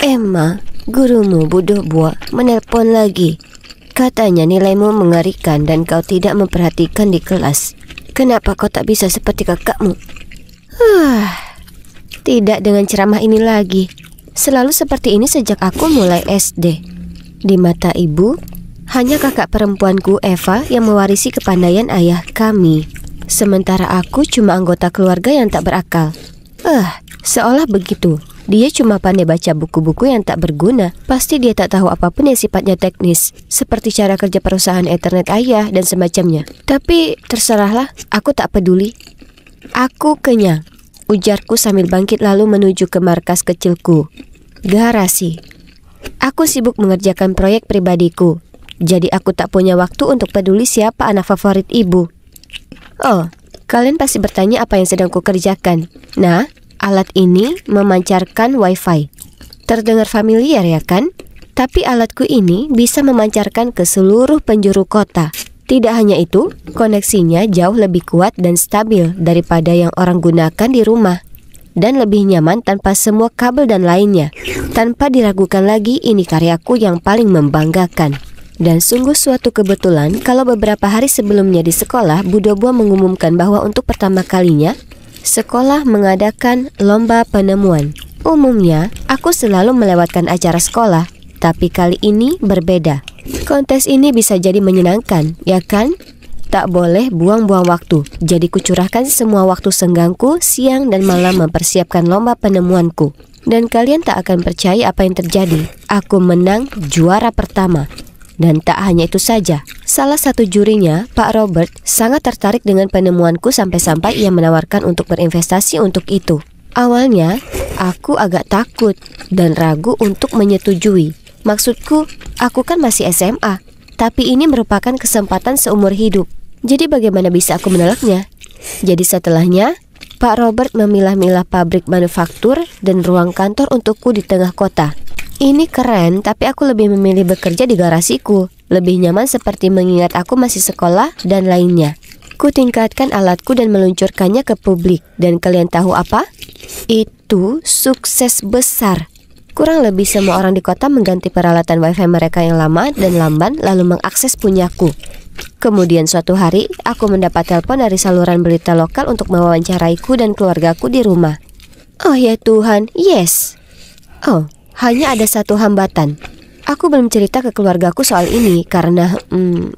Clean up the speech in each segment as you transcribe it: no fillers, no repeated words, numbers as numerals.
Emma, gurumu bodoh buah menelpon lagi. Katanya nilaimu mengerikan dan kau tidak memperhatikan di kelas. Kenapa kau tak bisa seperti kakakmu? Tidak dengan ceramah ini lagi. Selalu seperti ini sejak aku mulai SD. Di mata ibu, hanya kakak perempuanku Eva yang mewarisi kepandaian ayah kami. Sementara aku cuma anggota keluarga yang tak berakal. Seolah begitu. Dia cuma pandai baca buku-buku yang tak berguna. Pasti dia tak tahu apapun yang sifatnya teknis, seperti cara kerja perusahaan Ethernet ayah dan semacamnya. Tapi terserahlah, aku tak peduli. Aku kenyang, ujarku sambil bangkit lalu menuju ke markas kecilku, garasi. Aku sibuk mengerjakan proyek pribadiku, jadi aku tak punya waktu untuk peduli siapa anak favorit ibu. Oh, kalian pasti bertanya apa yang sedang kukerjakan. Nah, alat ini memancarkan wifi. Terdengar familiar ya kan? Tapi alatku ini bisa memancarkan ke seluruh penjuru kota. Tidak hanya itu, koneksinya jauh lebih kuat dan stabil daripada yang orang gunakan di rumah. Dan lebih nyaman tanpa semua kabel dan lainnya. Tanpa diragukan lagi, ini karyaku yang paling membanggakan. Dan sungguh suatu kebetulan kalau beberapa hari sebelumnya di sekolah, Bu Dobua mengumumkan bahwa untuk pertama kalinya sekolah mengadakan lomba penemuan. Umumnya, aku selalu melewatkan acara sekolah, tapi kali ini berbeda. Kontes ini bisa jadi menyenangkan, ya kan? Tak boleh buang-buang waktu, jadi kucurahkan semua waktu senggangku siang dan malam mempersiapkan lomba penemuanku. Dan kalian tak akan percaya apa yang terjadi. Aku menang juara pertama. Dan tak hanya itu saja, salah satu jurinya, Pak Robert, sangat tertarik dengan penemuanku sampai-sampai ia menawarkan untuk berinvestasi untuk itu. Awalnya, aku agak takut dan ragu untuk menyetujui. Maksudku, aku kan masih SMA, tapi ini merupakan kesempatan seumur hidup. Jadi bagaimana bisa aku menolaknya? Jadi setelahnya, Pak Robert memilah-milah pabrik manufaktur dan ruang kantor untukku di tengah kota. Ini keren, tapi aku lebih memilih bekerja di garasiku. Lebih nyaman seperti mengingat aku masih sekolah dan lainnya. Ku tingkatkan alatku dan meluncurkannya ke publik. Dan kalian tahu apa? Itu sukses besar. Kurang lebih semua orang di kota mengganti peralatan wifi mereka yang lama dan lamban lalu mengakses punyaku. Kemudian suatu hari, aku mendapat telepon dari saluran berita lokal untuk mewawancaraiku dan keluargaku di rumah. Oh ya Tuhan, yes. Oh, hanya ada satu hambatan. Aku belum cerita ke keluargaku soal ini karena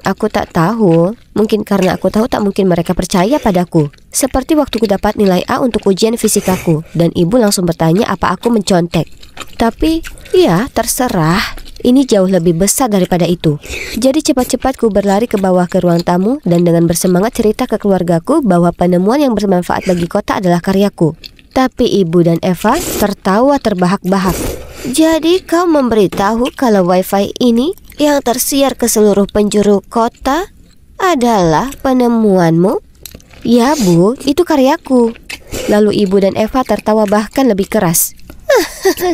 aku tak tahu. Mungkin karena aku tahu tak mungkin mereka percaya padaku. Seperti waktu ku dapat nilai A untuk ujian fisikaku dan ibu langsung bertanya apa aku mencontek. Tapi ya terserah. Ini jauh lebih besar daripada itu. Jadi cepat-cepat ku berlari ke bawah ke ruang tamu dan dengan bersemangat cerita ke keluargaku bahwa penemuan yang bermanfaat bagi kota adalah karyaku. Tapi ibu dan Eva tertawa terbahak-bahak. Jadi kau memberitahu kalau wifi ini yang tersiar ke seluruh penjuru kota adalah penemuanmu? Ya Bu, itu karyaku. Lalu ibu dan Eva tertawa bahkan lebih keras.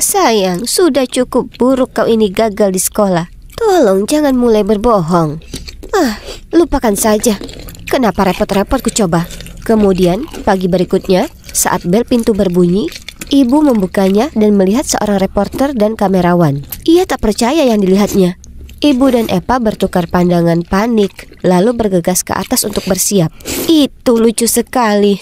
Sayang, sudah cukup buruk kau ini gagal di sekolah. Tolong jangan mulai berbohong. Lupakan saja. Kenapa repot-repot ku coba? Kemudian pagi berikutnya, saat bel pintu berbunyi, ibu membukanya dan melihat seorang reporter dan kamerawan. Ia tak percaya yang dilihatnya. Ibu dan Eva bertukar pandangan panik, lalu bergegas ke atas untuk bersiap. Itu lucu sekali.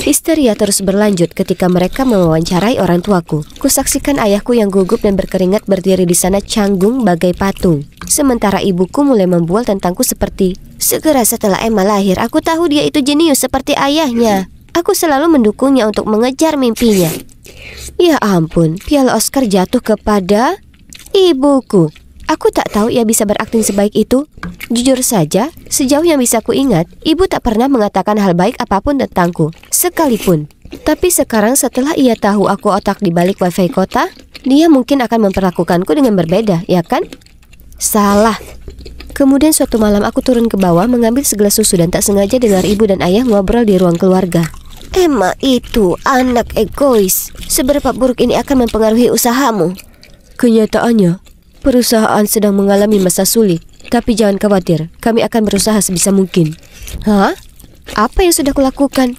Histeria terus berlanjut ketika mereka mewawancarai orang tuaku. Kusaksikan ayahku yang gugup dan berkeringat berdiri di sana canggung bagai patung. Sementara ibuku mulai membual tentangku seperti, segera setelah Emma lahir, aku tahu dia itu jenius seperti ayahnya. Aku selalu mendukungnya untuk mengejar mimpinya. Ya ampun, piala Oscar jatuh kepada ibuku. Aku tak tahu ia bisa berakting sebaik itu. Jujur saja, sejauh yang bisa ku ingat, ibu tak pernah mengatakan hal baik apapun tentangku, sekalipun. Tapi sekarang setelah ia tahu aku otak di balik wifi kota, dia mungkin akan memperlakukanku dengan berbeda, ya kan? Salah. Kemudian suatu malam aku turun ke bawah mengambil segelas susu dan tak sengaja dengar ibu dan ayah ngobrol di ruang keluarga. Emma itu anak egois. Seberapa buruk ini akan mempengaruhi usahamu? Kenyataannya, perusahaan sedang mengalami masa sulit. Tapi jangan khawatir, kami akan berusaha sebisa mungkin. Hah? Apa yang sudah kulakukan?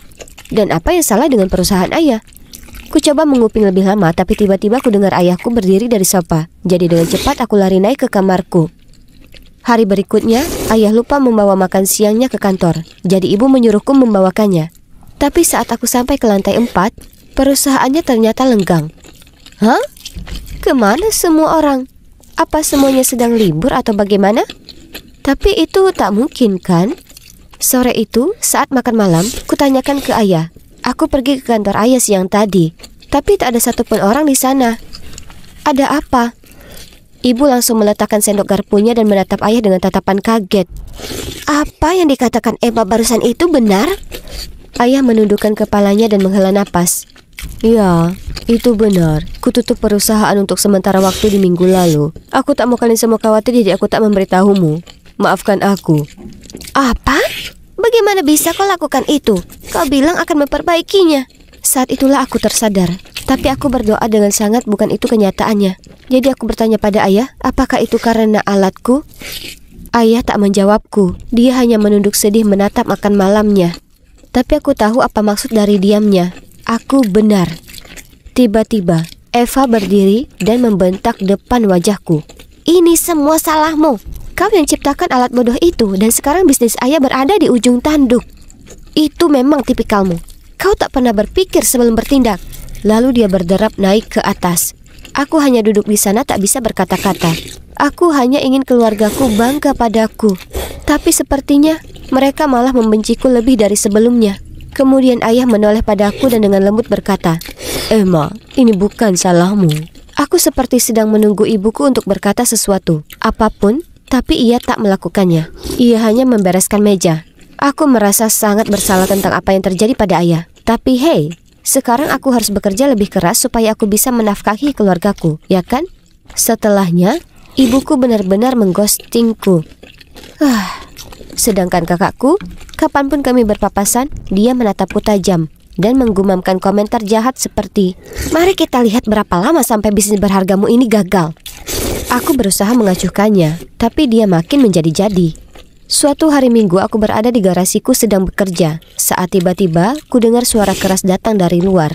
Dan apa yang salah dengan perusahaan ayah? Ku coba menguping lebih lama, tapi tiba-tiba ku dengar ayahku berdiri dari sofa. Jadi dengan cepat aku lari naik ke kamarku. Hari berikutnya, ayah lupa membawa makan siangnya ke kantor. Jadi ibu menyuruhku membawakannya. Tapi saat aku sampai ke lantai 4, perusahaannya ternyata lenggang. Hah? Kemana semua orang? Apa semuanya sedang libur atau bagaimana? Tapi itu tak mungkin kan? Sore itu, saat makan malam, kutanyakan ke ayah. Aku pergi ke kantor ayah siang tadi, tapi tak ada satupun orang di sana. Ada apa? Ibu langsung meletakkan sendok garpunya dan menatap ayah dengan tatapan kaget. Apa yang dikatakan Eva barusan itu benar? Ayah menundukkan kepalanya dan menghela napas. Ya, itu benar. Kututup perusahaan untuk sementara waktu di minggu lalu. Aku tak mau kalian semua khawatir, jadi aku tak memberitahumu. Maafkan aku. Apa? Bagaimana bisa kau lakukan itu? Kau bilang akan memperbaikinya. Saat itulah aku tersadar. Tapi aku berdoa dengan sangat, bukan itu kenyataannya. Jadi aku bertanya pada ayah, apakah itu karena alatku? Ayah tak menjawabku. Dia hanya menunduk sedih menatap makan malamnya. Tapi aku tahu apa maksud dari diamnya. Aku benar. Tiba-tiba, Eva berdiri dan membentak depan wajahku. Ini semua salahmu. Kau yang ciptakan alat bodoh itu, dan sekarang bisnis ayah berada di ujung tanduk. Itu memang tipikalmu. Kau tak pernah berpikir sebelum bertindak. Lalu dia berderap naik ke atas. Aku hanya duduk di sana tak bisa berkata-kata. Aku hanya ingin keluargaku bangga padaku. Tapi sepertinya mereka malah membenciku lebih dari sebelumnya. Kemudian ayah menoleh padaku dan dengan lembut berkata, Emma, ini bukan salahmu. Aku seperti sedang menunggu ibuku untuk berkata sesuatu, apapun, tapi ia tak melakukannya. Ia hanya membereskan meja. Aku merasa sangat bersalah tentang apa yang terjadi pada ayah. Tapi hey, sekarang aku harus bekerja lebih keras supaya aku bisa menafkahi keluargaku, ya kan? Setelahnya, ibuku benar-benar mengghostingku. Sedangkan kakakku, kapanpun kami berpapasan, dia menatapku tajam dan menggumamkan komentar jahat seperti, mari kita lihat berapa lama sampai bisnis berhargamu ini gagal. Aku berusaha mengacuhkannya, tapi dia makin menjadi-jadi. Suatu hari Minggu aku berada di garasiku sedang bekerja, saat tiba-tiba ku dengar suara keras datang dari luar.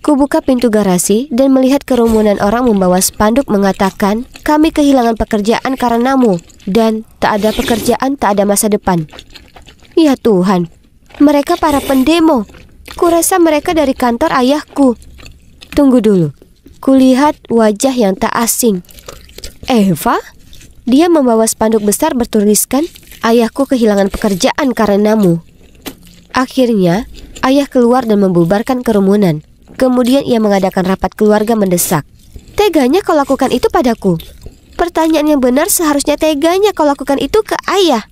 Ku buka pintu garasi dan melihat kerumunan orang membawa spanduk mengatakan, kami kehilangan pekerjaan karenamu, dan tak ada pekerjaan, tak ada masa depan. Ya Tuhan, mereka para pendemo. Kurasa mereka dari kantor ayahku. Tunggu dulu, kulihat wajah yang tak asing. Eva? Dia membawa spanduk besar bertuliskan, ayahku kehilangan pekerjaan karenamu. Akhirnya, ayah keluar dan membubarkan kerumunan. Kemudian ia mengadakan rapat keluarga mendesak. Teganya kau lakukan itu padaku. Pertanyaan yang benar, seharusnya teganya kau lakukan itu ke ayah.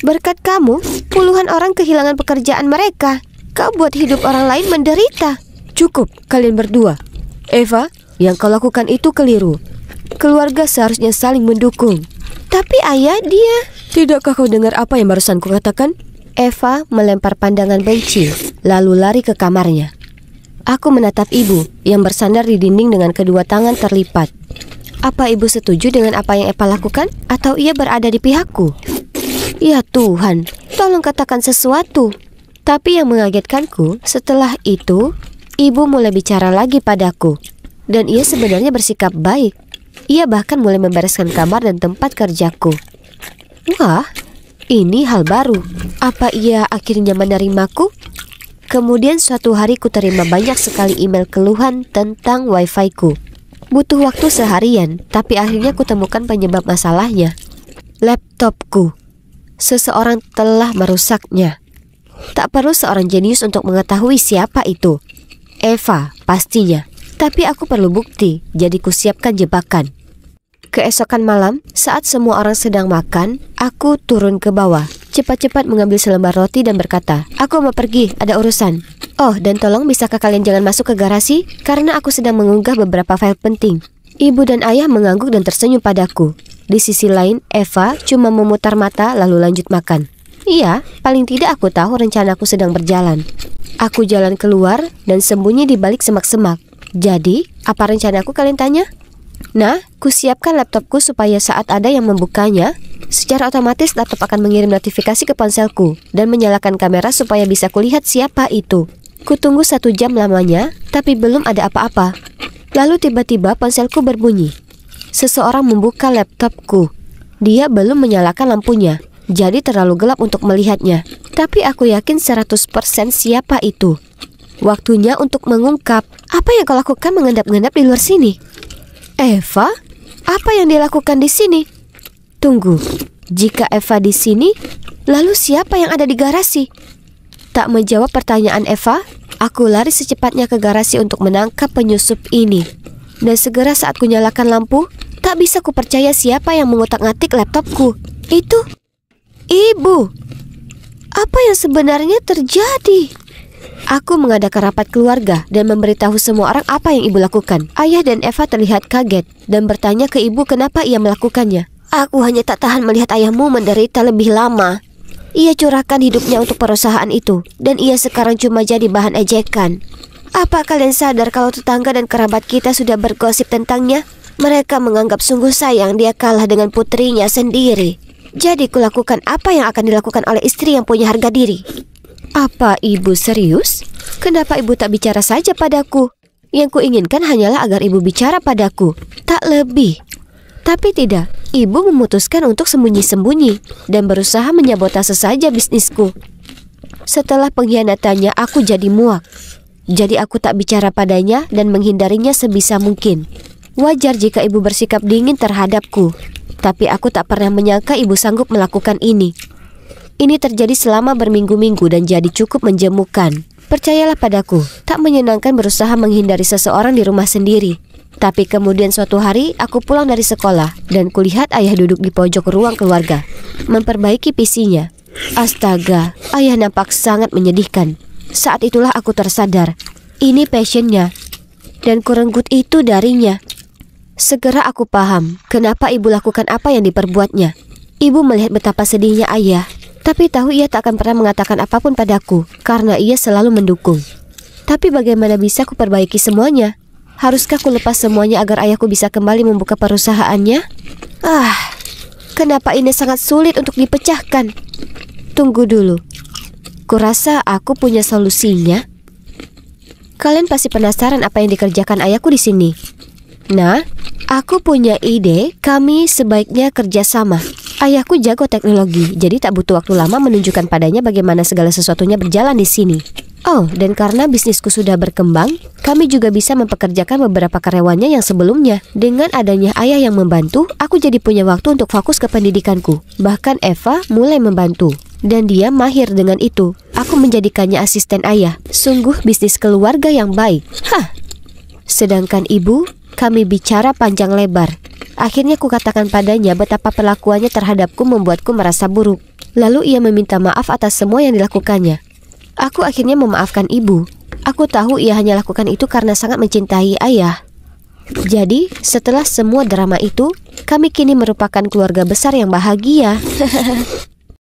Berkat kamu, puluhan orang kehilangan pekerjaan mereka. Kau buat hidup orang lain menderita. Cukup, kalian berdua. Eva, yang kau lakukan itu keliru. Keluarga seharusnya saling mendukung. Tapi ayah, dia... Tidakkah kau dengar apa yang barusan kukatakan? Eva melempar pandangan benci, lalu lari ke kamarnya. Aku menatap ibu yang bersandar di dinding dengan kedua tangan terlipat. Apa ibu setuju dengan apa yang Eva lakukan? Atau ia berada di pihakku? Ya Tuhan, tolong katakan sesuatu. Tapi yang mengagetkanku, setelah itu, ibu mulai bicara lagi padaku. Dan ia sebenarnya bersikap baik. Ia bahkan mulai membereskan kamar dan tempat kerjaku. Wah, ini hal baru. Apa ia akhirnya menerimaku? Kemudian suatu hari ku terima banyak sekali email keluhan tentang wifi-ku. Butuh waktu seharian, tapi akhirnya ku temukan penyebab masalahnya. Laptopku. Seseorang telah merusaknya. Tak perlu seorang jenius untuk mengetahui siapa itu. Eva, pastinya. Tapi aku perlu bukti, jadi ku siapkan jebakan. Keesokan malam, saat semua orang sedang makan, aku turun ke bawah. Cepat-cepat mengambil selembar roti dan berkata, aku mau pergi, ada urusan. Oh, dan tolong bisakah kalian jangan masuk ke garasi? Karena aku sedang mengunggah beberapa file penting. Ibu dan ayah mengangguk dan tersenyum padaku. Di sisi lain, Eva cuma memutar mata lalu lanjut makan. Iya, paling tidak aku tahu rencanaku sedang berjalan. Aku jalan keluar dan sembunyi di balik semak-semak. Jadi, apa rencanaku kalian tanya? Nah, kusiapkan laptopku supaya saat ada yang membukanya, secara otomatis laptop akan mengirim notifikasi ke ponselku dan menyalakan kamera supaya bisa kulihat siapa itu. Kutunggu 1 jam lamanya, tapi belum ada apa-apa. Lalu tiba-tiba ponselku berbunyi. Seseorang membuka laptopku. Dia belum menyalakan lampunya, jadi terlalu gelap untuk melihatnya. Tapi aku yakin 100% siapa itu. Waktunya untuk mengungkap. Apa yang kau lakukan mengendap-endap di luar sini? Eva? Apa yang dilakukan di sini? Tunggu, jika Eva di sini, lalu siapa yang ada di garasi? Tak menjawab pertanyaan Eva, aku lari secepatnya ke garasi untuk menangkap penyusup ini. Dan segera saat ku nyalakan lampu, tak bisa ku percaya siapa yang mengutak-ngatik laptopku. Itu Ibu. Apa yang sebenarnya terjadi? Aku mengadakan rapat keluarga dan memberitahu semua orang apa yang ibu lakukan. Ayah dan Eva terlihat kaget dan bertanya ke ibu kenapa ia melakukannya. Aku hanya tak tahan melihat ayahmu menderita lebih lama. Ia curahkan hidupnya untuk perusahaan itu, dan ia sekarang cuma jadi bahan ejekan. Apa kalian sadar kalau tetangga dan kerabat kita sudah bergosip tentangnya? Mereka menganggap sungguh sayang dia kalah dengan putrinya sendiri. Jadi kulakukan apa yang akan dilakukan oleh istri yang punya harga diri. Apa ibu serius? Kenapa ibu tak bicara saja padaku? Yang kuinginkan hanyalah agar ibu bicara padaku, tak lebih. Tapi tidak, ibu memutuskan untuk sembunyi-sembunyi dan berusaha menyabotase saja bisnisku. Setelah pengkhianatannya, aku jadi muak. Jadi aku tak bicara padanya dan menghindarinya sebisa mungkin. Wajar jika ibu bersikap dingin terhadapku, tapi aku tak pernah menyangka ibu sanggup melakukan ini. Ini terjadi selama berminggu-minggu dan jadi cukup menjemukan. Percayalah padaku, tak menyenangkan berusaha menghindari seseorang di rumah sendiri. Tapi kemudian suatu hari aku pulang dari sekolah dan kulihat ayah duduk di pojok ruang keluarga, memperbaiki PC-nya. Astaga, ayah nampak sangat menyedihkan. Saat itulah aku tersadar, ini passionnya, dan kurenggut itu darinya. Segera aku paham kenapa ibu lakukan apa yang diperbuatnya. Ibu melihat betapa sedihnya ayah, tapi tahu ia tak akan pernah mengatakan apapun padaku karena ia selalu mendukung. Tapi bagaimana bisa ku perbaiki semuanya? Haruskah ku lepas semuanya agar ayahku bisa kembali membuka perusahaannya? Kenapa ini sangat sulit untuk dipecahkan? Tunggu dulu, kurasa aku punya solusinya. Kalian pasti penasaran apa yang dikerjakan ayahku di sini. Nah, aku punya ide, kami sebaiknya kerjasama. Ayahku jago teknologi, jadi tak butuh waktu lama menunjukkan padanya bagaimana segala sesuatunya berjalan di sini. Oh, dan karena bisnisku sudah berkembang, kami juga bisa mempekerjakan beberapa karyawannya yang sebelumnya. Dengan adanya ayah yang membantu, aku jadi punya waktu untuk fokus ke pendidikanku. Bahkan Eva mulai membantu, dan dia mahir dengan itu. Aku menjadikannya asisten ayah. Sungguh bisnis keluarga yang baik. Sedangkan ibu, kami bicara panjang lebar. Akhirnya kukatakan padanya betapa perlakuannya terhadapku membuatku merasa buruk. Lalu ia meminta maaf atas semua yang dilakukannya. Aku akhirnya memaafkan ibu. Aku tahu ia hanya lakukan itu karena sangat mencintai ayah. Jadi, setelah semua drama itu, kami kini merupakan keluarga besar yang bahagia.